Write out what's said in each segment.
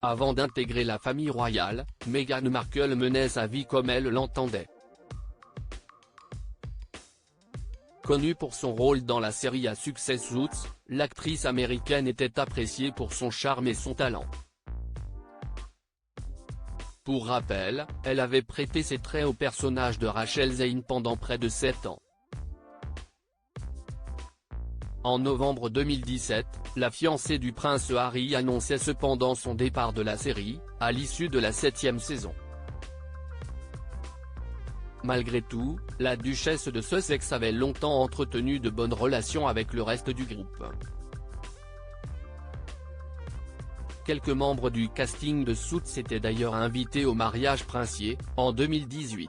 Avant d'intégrer la famille royale, Meghan Markle menait sa vie comme elle l'entendait. Connue pour son rôle dans la série à succès Suits, l'actrice américaine était appréciée pour son charme et son talent. Pour rappel, elle avait prêté ses traits au personnage de Rachel Zane pendant près de 7 ans. En novembre 2017, la fiancée du prince Harry annonçait cependant son départ de la série, à l'issue de la 7e saison. Malgré tout, la duchesse de Sussex avait longtemps entretenu de bonnes relations avec le reste du groupe. Quelques membres du casting de Suits s'étaient d'ailleurs invités au mariage princier, en 2018.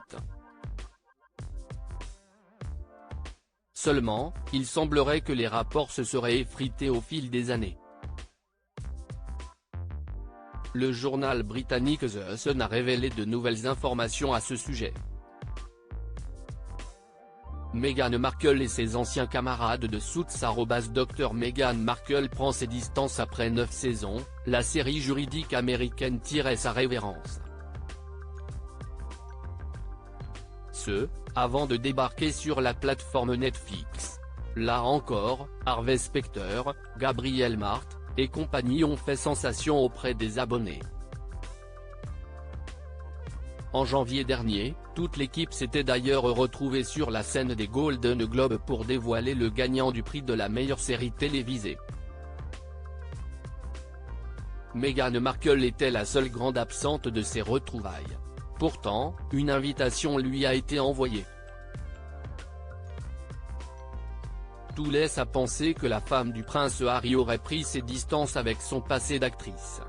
Seulement, il semblerait que les rapports se seraient effrités au fil des années. Le journal britannique The Sun a révélé de nouvelles informations à ce sujet. Meghan Markle et ses anciens camarades de Suits. Dr Meghan Markle prend ses distances après 9 saisons, la série juridique américaine tirait sa révérence. Avant de débarquer sur la plateforme Netflix. Là encore, Harvey Specter, Gabriel Macht, et compagnie ont fait sensation auprès des abonnés. En janvier dernier, toute l'équipe s'était d'ailleurs retrouvée sur la scène des Golden Globes pour dévoiler le gagnant du prix de la meilleure série télévisée. Meghan Markle était la seule grande absente de ces retrouvailles. Pourtant, une invitation lui a été envoyée. Tout laisse à penser que la femme du prince Harry aurait pris ses distances avec son passé d'actrice.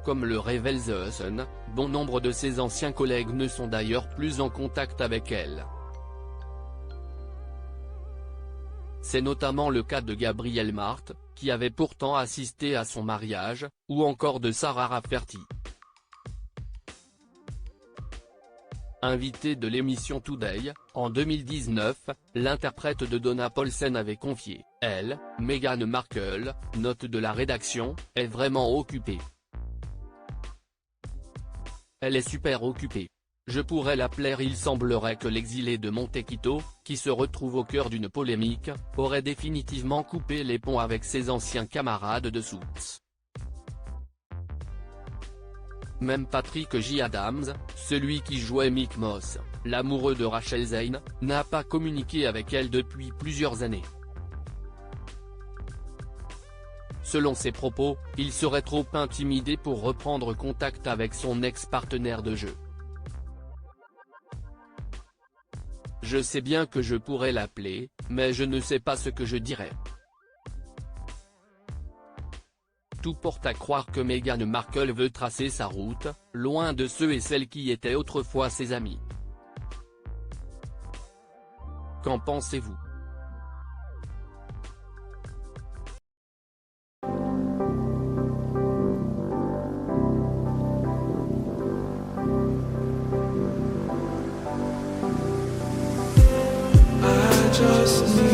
Comme le révèle The Sun, bon nombre de ses anciens collègues ne sont d'ailleurs plus en contact avec elle. C'est notamment le cas de Gabriel Macht, qui avait pourtant assisté à son mariage, ou encore de Sarah Rafferty. Invitée de l'émission Today, en 2019, l'interprète de Donna Paulsen avait confié « Elle, Meghan Markle, note de la rédaction, est vraiment occupée. Elle est super occupée. Je pourrais l'appeler. » Il semblerait que l'exilé de Montecito, qui se retrouve au cœur d'une polémique, aurait définitivement coupé les ponts avec ses anciens camarades de Suits. Même Patrick J. Adams, celui qui jouait Mick Moss, l'amoureux de Rachel Zane, n'a pas communiqué avec elle depuis plusieurs années. Selon ses propos, il serait trop intimidé pour reprendre contact avec son ex-partenaire de jeu. Je sais bien que je pourrais l'appeler, mais je ne sais pas ce que je dirais. Tout porte à croire que Meghan Markle veut tracer sa route, loin de ceux et celles qui étaient autrefois ses amis. Qu'en pensez-vous ? Just